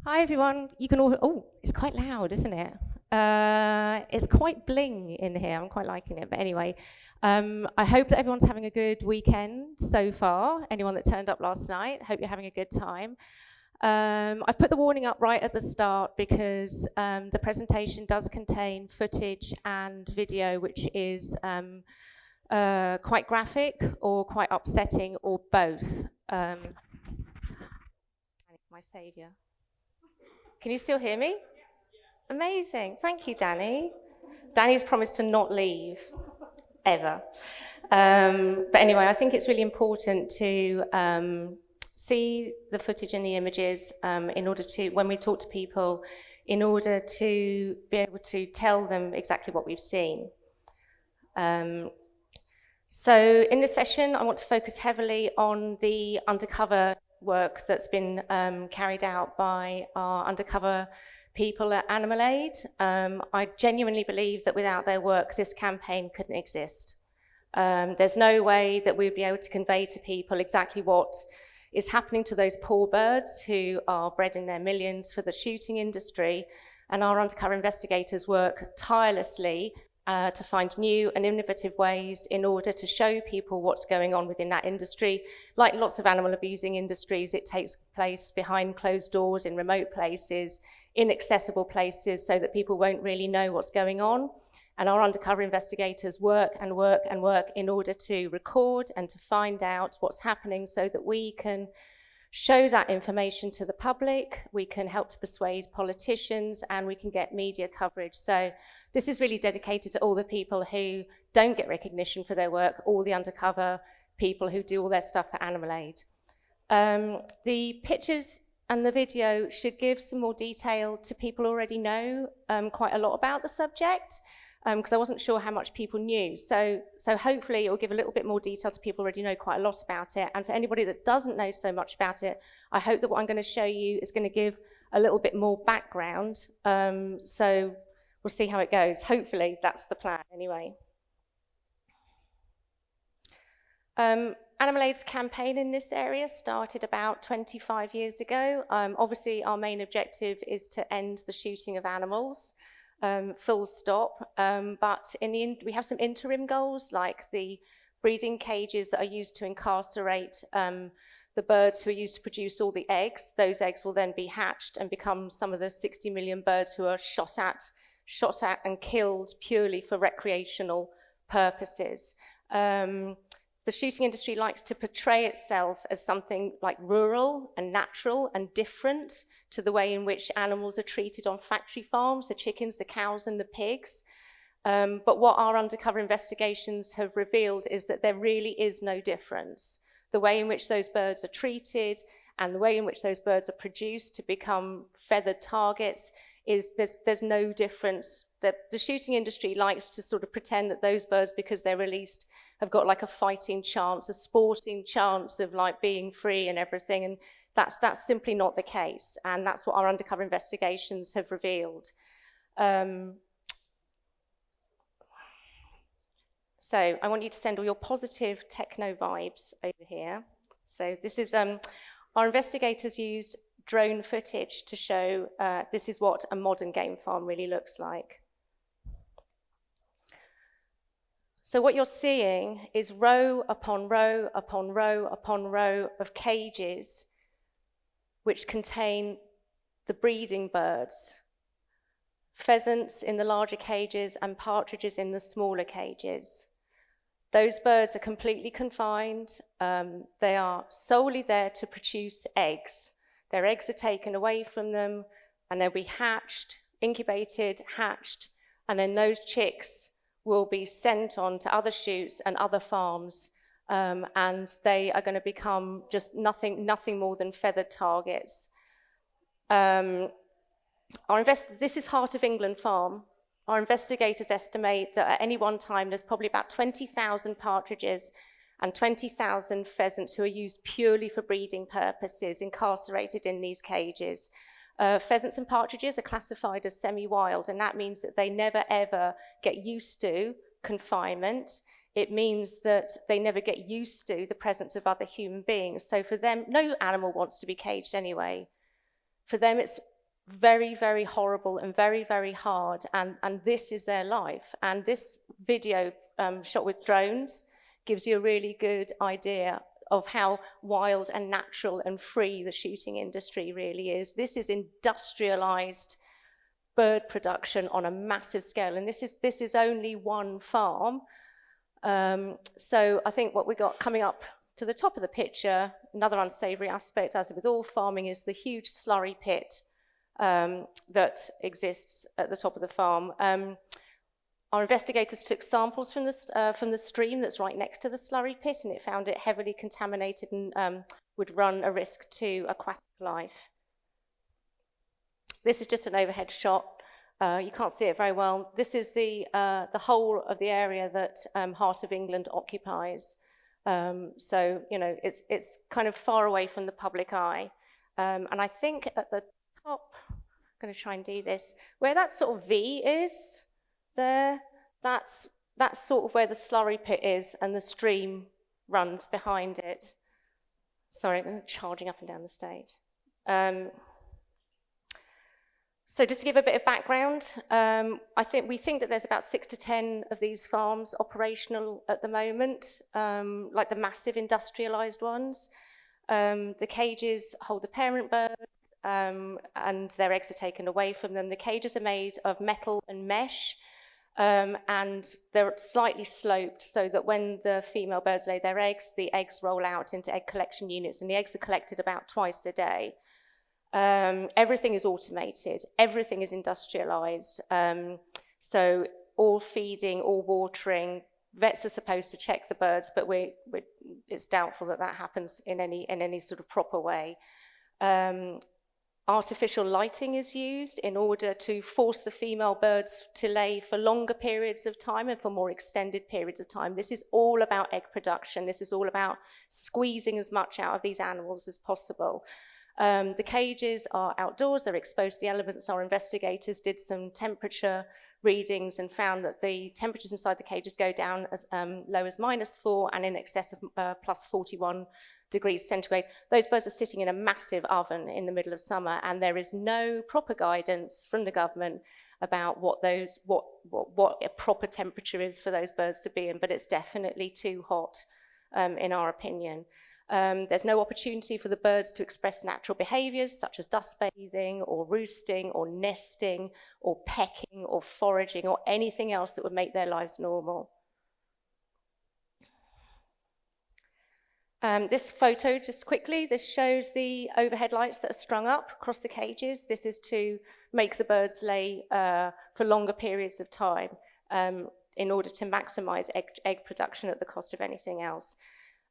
Hi everyone. You can all. Oh, it's quite loud, isn't it? It's quite bling in here. I'm quite liking it. But anyway, I hope that everyone's having a good weekend so far. Anyone that turned up last night, hope you're having a good time. I've put the warning up right at the start because the presentation does contain footage and video which is quite graphic or quite upsetting or both. And it's my saviour. Can you still hear me? Amazing. Thank you, Danny. Danny's promised to not leave, ever. But anyway, I think it's really important to see the footage and the images in order to, when we talk to people, in order to be able to tell them exactly what we've seen. So in this session, I want to focus heavily on the undercover work that's been carried out by our undercover people at Animal Aid. I genuinely believe that without their work, this campaign couldn't exist. There's no way that we'd be able to convey to people exactly what is happening to those poor birds who are bred in their millions for the shooting industry, and our undercover investigators work tirelessly to find new and innovative ways in order to show people what's going on within that industry. Like lots of animal abusing industries, it takes place behind closed doors in remote places, inaccessible places, so that people won't really know what's going on. And our undercover investigators work and work and work in order to record and to find out what's happening so that we can show that information to the public, we can help to persuade politicians, and we can get media coverage. So this is really dedicated to all the people who don't get recognition for their work, all the undercover people who do all their stuff for Animal Aid. The pictures and the video should give some more detail to people who already know quite a lot about the subject, because I wasn't sure how much people knew. So hopefully it will give a little bit more detail to people who already know quite a lot about it. And for anybody that doesn't know so much about it, I hope that what I'm going to show you is going to give a little bit more background. So we'll see how it goes. Hopefully that's the plan anyway. Animal Aid's campaign in this area started about 25 years ago. Obviously our main objective is to end the shooting of animals. Full stop, but we have some interim goals, like the breeding cages that are used to incarcerate the birds who are used to produce all the eggs. Those eggs will then be hatched and become some of the 60 million birds who are shot at and killed purely for recreational purposes. The shooting industry likes to portray itself as something like rural and natural and different to the way in which animals are treated on factory farms, the chickens, the cows, and the pigs. But what our undercover investigations have revealed is that there really is no difference. The way in which those birds are treated and the way in which those birds are produced to become feathered targets is there's no difference. The shooting industry likes to sort of pretend that those birds, because they're released, have got like a fighting chance, a sporting chance of like being free and everything, and that's simply not the case, and that's what our undercover investigations have revealed. So I want you to send all your positive techno vibes over here. So this is, our investigators used drone footage to show this is what a modern game farm really looks like. So what you're seeing is row upon row upon row upon row of cages which contain the breeding birds, pheasants in the larger cages and partridges in the smaller cages. Those birds are completely confined. They are solely there to produce eggs. Their eggs are taken away from them and they'll be hatched, incubated, hatched, and then those chicks will be sent on to other shoots and other farms, and they are going to become just nothing more than feathered targets. This is Heart of England Farm. Our investigators estimate that at any one time there's probably about 20,000 partridges and 20,000 pheasants who are used purely for breeding purposes, incarcerated in these cages. Pheasants and partridges are classified as semi-wild, and that means that they never ever get used to confinement. It means that they never get used to the presence of other human beings. So for them, no animal wants to be caged anyway. For them, it's very, very horrible and very, very hard, and this is their life. And this video shot with drones gives you a really good idea of how wild and natural and free the shooting industry really is. This is industrialized bird production on a massive scale, and this is only one farm. So I think what we got coming up to the top of the picture, another unsavory aspect, as with all farming, is the huge slurry pit that exists at the top of the farm. Our investigators took samples from the stream that's right next to the slurry pit, and it found it heavily contaminated and would run a risk to aquatic life. This is just an overhead shot. You can't see it very well. This is the whole of the area that Heart of England occupies. So, you know, it's kind of far away from the public eye. And I think at the top, I'm going to try and do this, where that sort of V is there, that's sort of where the slurry pit is, and the stream runs behind it. Sorry, I'm charging up and down the stage. So just to give a bit of background, we think that there's about 6 to 10 of these farms operational at the moment, like the massive industrialized ones. The cages hold the parent birds, and their eggs are taken away from them. The cages are made of metal and mesh, and they're slightly sloped so that when the female birds lay their eggs, the eggs roll out into egg collection units, and the eggs are collected about twice a day. Everything is automated, everything is industrialized, so all feeding, all watering, vets are supposed to check the birds, but it's doubtful that happens in any sort of proper way. Artificial lighting is used in order to force the female birds to lay for longer periods of time and for more extended periods of time. This is all about egg production. This is all about squeezing as much out of these animals as possible. The cages are outdoors, they're exposed to the elements. Our investigators did some temperature readings and found that the temperatures inside the cages go down as low as -4 and in excess of +41 degrees centigrade. Those birds are sitting in a massive oven in the middle of summer, and there is no proper guidance from the government about what a proper temperature is for those birds to be in, but it's definitely too hot, in our opinion. There's no opportunity for the birds to express natural behaviors such as dust bathing or roosting or nesting or pecking or foraging or anything else that would make their lives normal. This photo, just quickly, this shows the overhead lights that are strung up across the cages. This is to make the birds lay for longer periods of time in order to maximize egg production at the cost of anything else.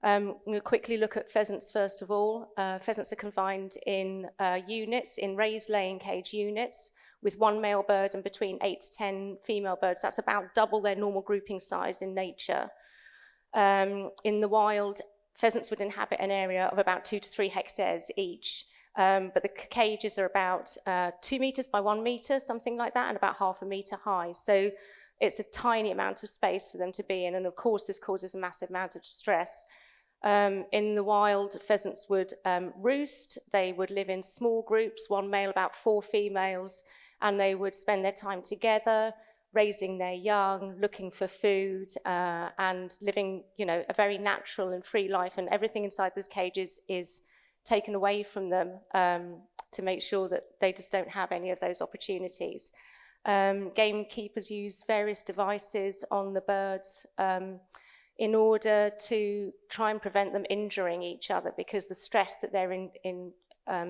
We'll quickly look at pheasants first of all. Pheasants are confined in units, in raised laying cage units, with one male bird and between 8 to 10 female birds. That's about double their normal grouping size in nature. In the wild, pheasants would inhabit an area of about 2 to 3 hectares each, but the cages are about 2 meters by 1 meter, something like that, and about 1/2 meter high. So it's a tiny amount of space for them to be in, and of course this causes a massive amount of stress. In the wild, pheasants would roost. They would live in small groups, one male, about 4 females, and they would spend their time together, raising their young, looking for food, and living, you know, a very natural and free life. And everything inside those cages is taken away from them to make sure that they just don't have any of those opportunities. Gamekeepers use various devices on the birds in order to try and prevent them injuring each other, because the stress that they're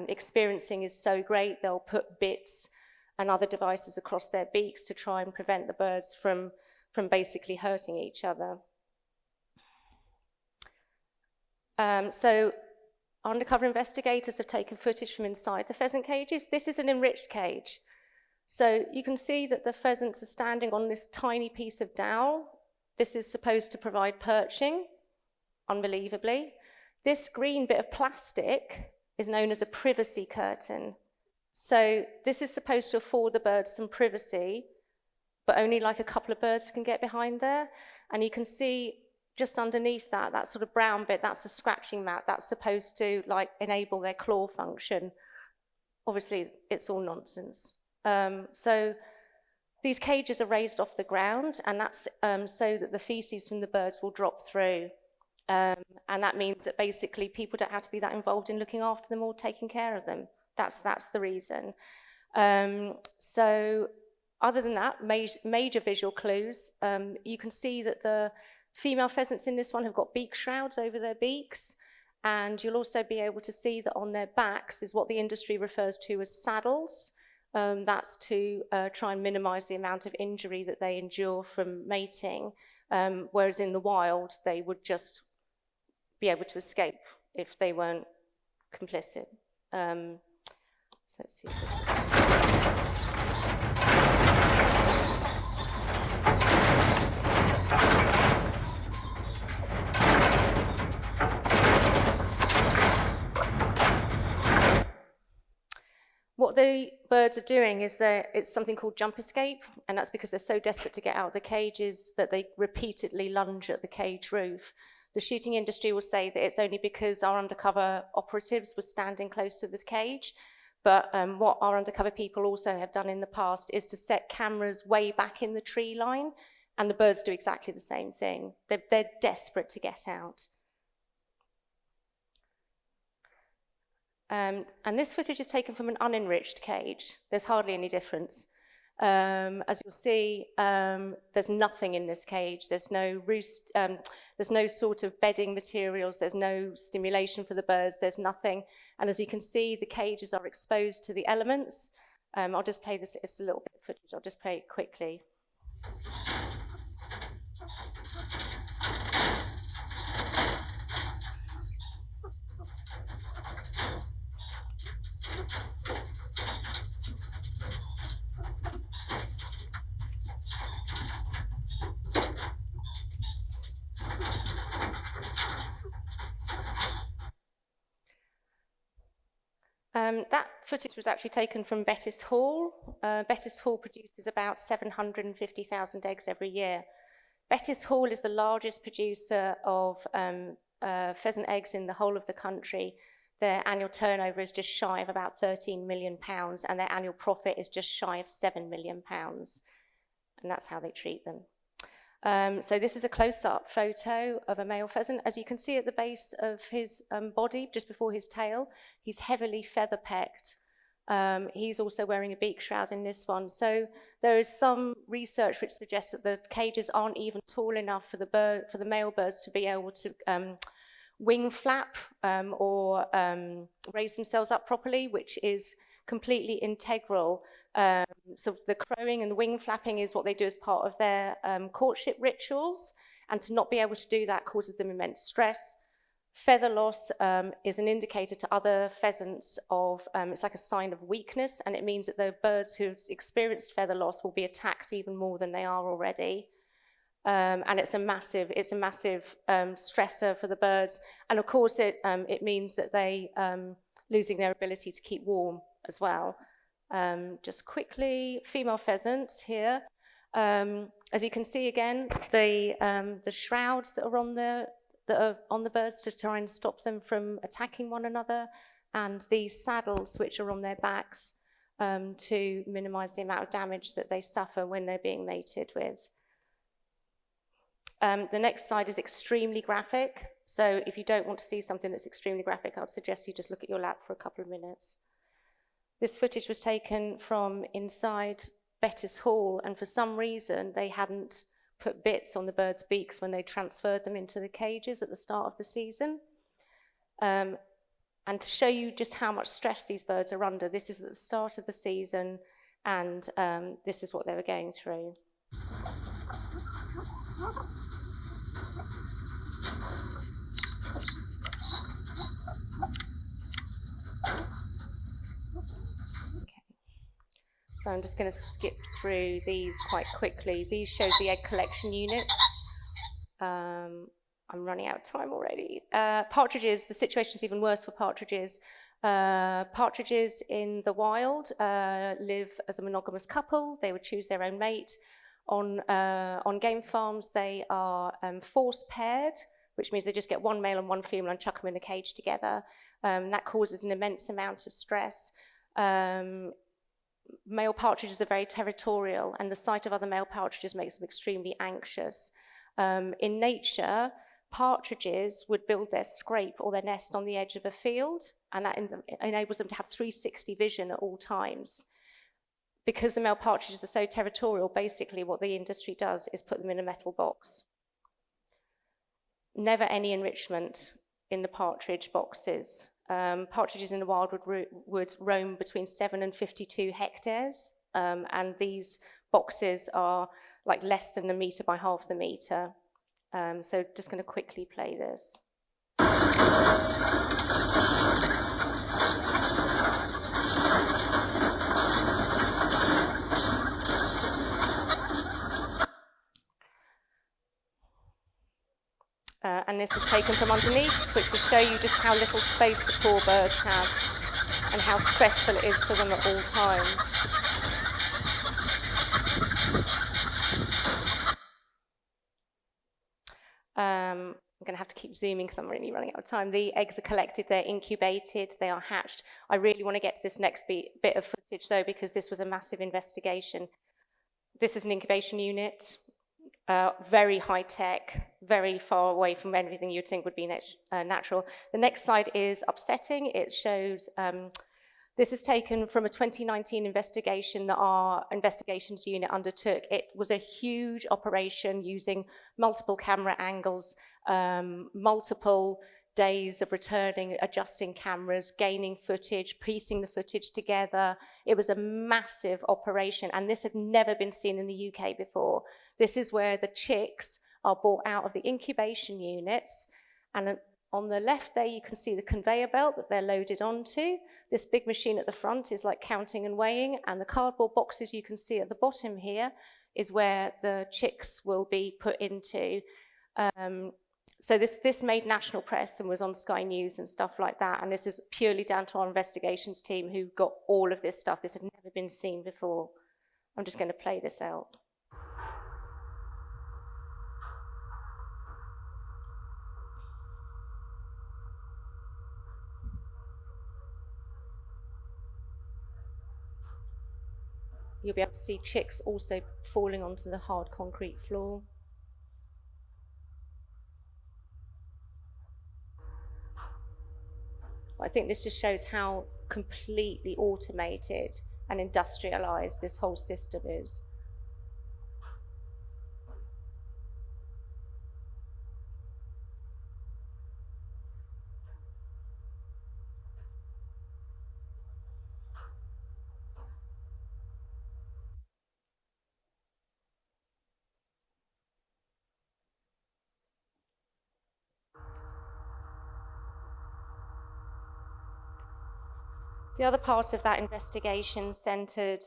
experiencing is so great. They'll put bits and other devices across their beaks to try and prevent the birds from basically hurting each other. So undercover investigators have taken footage from inside the pheasant cages. This is an enriched cage. So you can see that the pheasants are standing on this tiny piece of dowel. This is supposed to provide perching, unbelievably. This green bit of plastic is known as a privacy curtain. So this is supposed to afford the birds some privacy, but only like a couple of birds can get behind there. And you can see just underneath that, that sort of brown bit, that's the scratching mat. That's supposed to like enable their claw function. obviously it's all nonsense. So these cages are raised off the ground, and that's so that the feces from the birds will drop through. And that means that basically people don't have to be that involved in looking after them or taking care of them. That's the reason. So other than that, major visual clues, you can see that the female pheasants in this one have got beak shrouds over their beaks, and you'll also be able to see that on their backs is what the industry refers to as saddles. That's to try and minimize the amount of injury that they endure from mating, whereas in the wild, they would just be able to escape if they weren't complicit. So let's see. What the birds are doing is it's something called jump escape, and that's because they're so desperate to get out of the cages that they repeatedly lunge at the cage roof. The shooting industry will say that it's only because our undercover operatives were standing close to the cage, but what our undercover people also have done in the past is to set cameras way back in the tree line, and the birds do exactly the same thing. They're desperate to get out. And this footage is taken from an unenriched cage. There's hardly any difference. As you'll see, there's nothing in this cage. There's no roost, there's no sort of bedding materials, there's no stimulation for the birds, there's nothing. And as you can see, the cages are exposed to the elements. I'll just play this, it's a little bit of footage, I'll just play it quickly. That footage was actually taken from Bettis Hall. Bettis Hall produces about 750,000 eggs every year. Bettis Hall is the largest producer of pheasant eggs in the whole of the country. Their annual turnover is just shy of about £13 million, and their annual profit is just shy of £7 million. And that's how they treat them. So this is a close-up photo of a male pheasant. As you can see at the base of his body, just before his tail, he's heavily feather-pecked. He's also wearing a beak shroud in this one. So there is some research which suggests that the cages aren't even tall enough for the male birds to be able to wing flap or raise themselves up properly, which is completely integral. So the crowing and the wing flapping is what they do as part of their courtship rituals, and to not be able to do that causes them immense stress. Feather loss is an indicator to other pheasants of, it's like a sign of weakness, and it means that the birds who've experienced feather loss will be attacked even more than they are already. And it's a massive stressor for the birds. And of course it means that they losing their ability to keep warm as well. Just quickly, female pheasants here. As you can see again, the shrouds that are on the birds to try and stop them from attacking one another, and these saddles which are on their backs to minimize the amount of damage that they suffer when they're being mated with. The next slide is extremely graphic. So if you don't want to see something that's extremely graphic, I'd suggest you just look at your lap for a couple of minutes. This footage was taken from inside Bettis Hall, and for some reason they hadn't put bits on the birds' beaks when they transferred them into the cages at the start of the season. And to show you just how much stress these birds are under, this is at the start of the season, and this is what they were going through. So I'm just going to skip through these quite quickly. These show the egg collection units. I'm running out of time already. Partridges, the situation is even worse for partridges. Partridges in the wild live as a monogamous couple. They would choose their own mate. On game farms, they are force paired, which means they just get one male and one female and chuck them in a cage together. That causes an immense amount of stress. Male partridges are very territorial, and the sight of other male partridges makes them extremely anxious. In nature, partridges would build their scrape or their nest on the edge of a field, and that enables them to have 360 vision at all times. Because the male partridges are so territorial, basically what the industry does is put them in a metal box. Never any enrichment in the partridge boxes. Partridges in the wild would roam between 7 and 52 hectares, and these boxes are like less than a metre by half the metre. So just going to quickly play this. And this is taken from underneath, which will show you just how little space the poor birds have and how stressful it is for them at all times. I'm going to have to keep zooming because I'm really running out of time. The eggs are collected, they're incubated, they are hatched. I really want to get to this next bit of footage though, because this was a massive investigation. This is an incubation unit. Very high tech, very far away from anything you'd think would be natural. The next slide is upsetting. It shows, this is taken from a 2019 investigation that our investigations unit undertook. It was a huge operation using multiple camera angles, multiple days of returning, adjusting cameras, gaining footage, piecing the footage together. It was a massive operation, and this had never been seen in the UK before. This is where the chicks are brought out of the incubation units, and on the left there you can see the conveyor belt that they're loaded onto. This big machine at the front is like counting and weighing, and the cardboard boxes you can see at the bottom here is where the chicks will be put into. So this made national press and was on Sky News and stuff like that, and this is purely down to our investigations team who got all of this stuff. This had never been seen before. I'm just going to play this out. You'll be able to see chicks also falling onto the hard concrete floor. I think this just shows how completely automated and industrialized this whole system is. The other part of that investigation centered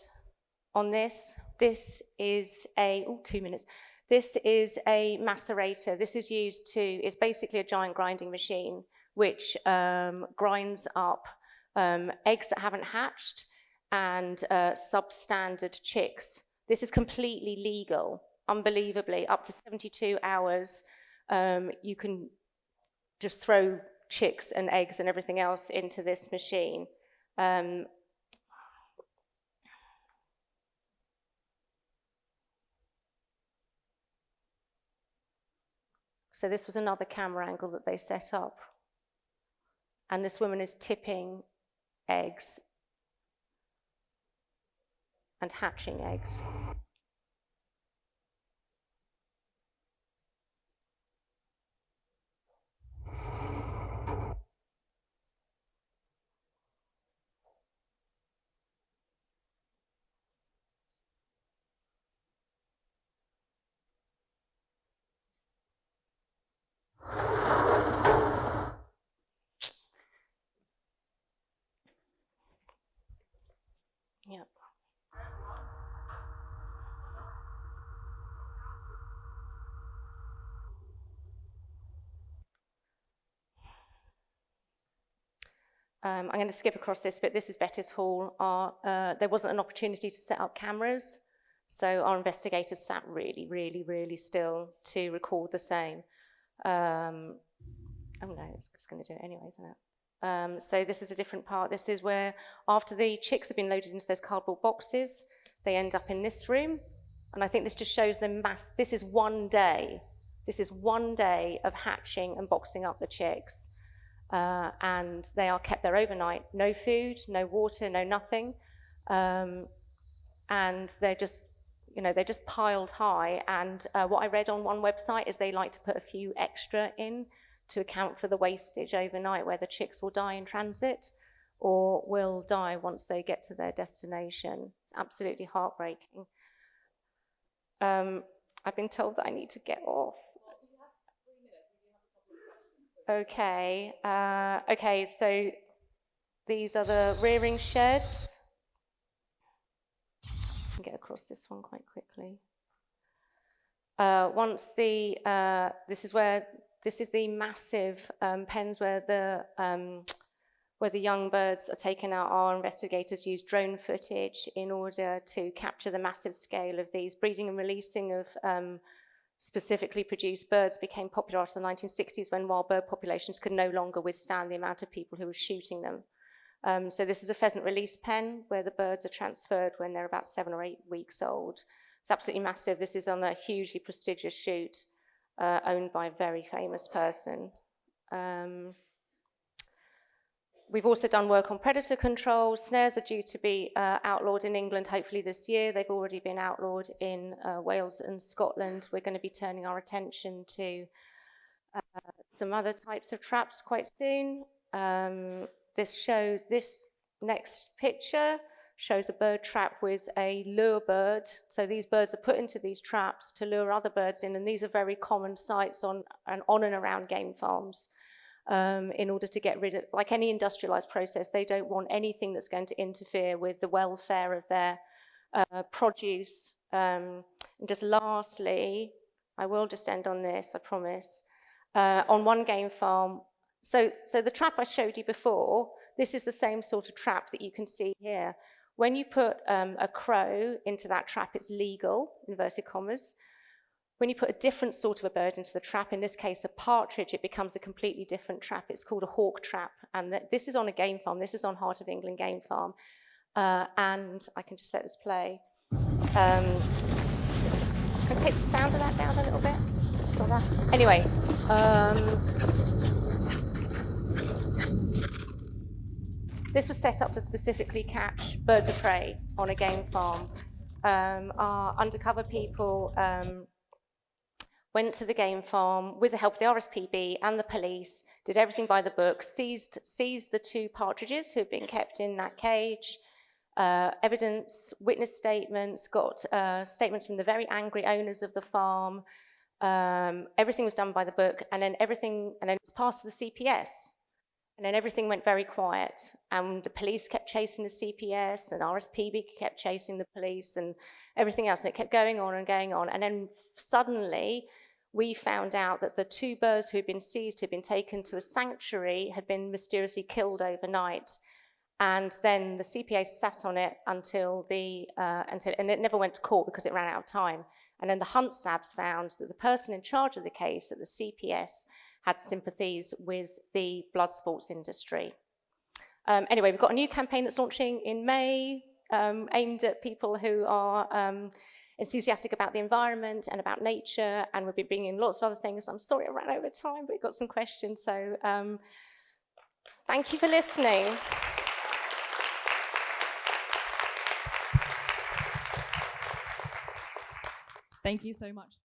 on this. This is a, 2 minutes. This is a macerator. This is used to, it's basically a giant grinding machine which grinds up eggs that haven't hatched and substandard chicks. This is completely legal, unbelievably. Up to 72 hours, you can just throw chicks and eggs and everything else into this machine. So this was another camera angle that they set up. And this woman is tipping eggs and hatching eggs. Yep. I'm going to skip across this bit. This is Bettis Hall. There wasn't an opportunity to set up cameras, so our investigators sat really, really, really still to record the same. Oh no, it's just going to do it anyway, isn't it? So this is a different part. This is where, after the chicks have been loaded into those cardboard boxes, they end up in this room. And I think this just shows the mass. This is one day. This is one day of hatching and boxing up the chicks. And they are kept there overnight. No food, no water, no nothing. And they're just, they're just piled high. And what I read on one website is they like to put a few extra in to account for the wastage overnight, where the chicks will die in transit or will die once they get to their destination. It's absolutely heartbreaking. I've been told that I need to get off. Okay. Okay, so these are the rearing sheds. I can get across this one quite quickly. This is the massive pens where the young birds are taken out. Our investigators use drone footage in order to capture the massive scale of these. Breeding and releasing of specifically produced birds became popular after the 1960s, when wild bird populations could no longer withstand the amount of people who were shooting them. So this is a pheasant release pen where the birds are transferred when they're about 7 or 8 weeks old. It's absolutely massive. This is on a hugely prestigious shoot owned by a very famous person. We've also done work on predator control. Snares are due to be outlawed in England, hopefully this year. They've already been outlawed in Wales and Scotland. We're going to be turning our attention to some other types of traps quite soon. This next picture shows a bird trap with a lure bird. So these birds are put into these traps to lure other birds in, and these are very common sights on and around game farms. In order to get rid of, like any industrialized process, they don't want anything that's going to interfere with the welfare of their produce. And just lastly, I will just end on this, I promise. On one game farm, so the trap I showed you before, this is the same sort of trap that you can see here. When you put a crow into that trap, it's legal, inverted commas. When you put a different sort of a bird into the trap, in this case a partridge, it becomes a completely different trap. It's called a hawk trap. And this is on a game farm. This is on Heart of England Game Farm. And I can just let this play. Can I take the sound of that down a little bit? Got that? Anyway. This was set up to specifically catch birds of prey on a game farm. Our undercover people went to the game farm with the help of the RSPB and the police, did everything by the book, seized the 2 partridges who had been kept in that cage, evidence, witness statements, got statements from the very angry owners of the farm. Everything was done by the book, and then it was passed to the CPS. And then everything went very quiet, and the police kept chasing the CPS, and RSPB kept chasing the police, and everything else, and it kept going on and going on. And then suddenly, we found out that the 2 birds who had been seized, who had been taken to a sanctuary, had been mysteriously killed overnight. And then the CPA sat on it and it never went to court because it ran out of time. And then the Hunt Sabs found that the person in charge of the case at the CPS had sympathies with the blood sports industry. Anyway, we've got a new campaign that's launching in May, aimed at people who are enthusiastic about the environment and about nature, and we'll be bringing in lots of other things. I'm sorry I ran over time, but we've got some questions, so thank you for listening. Thank you so much.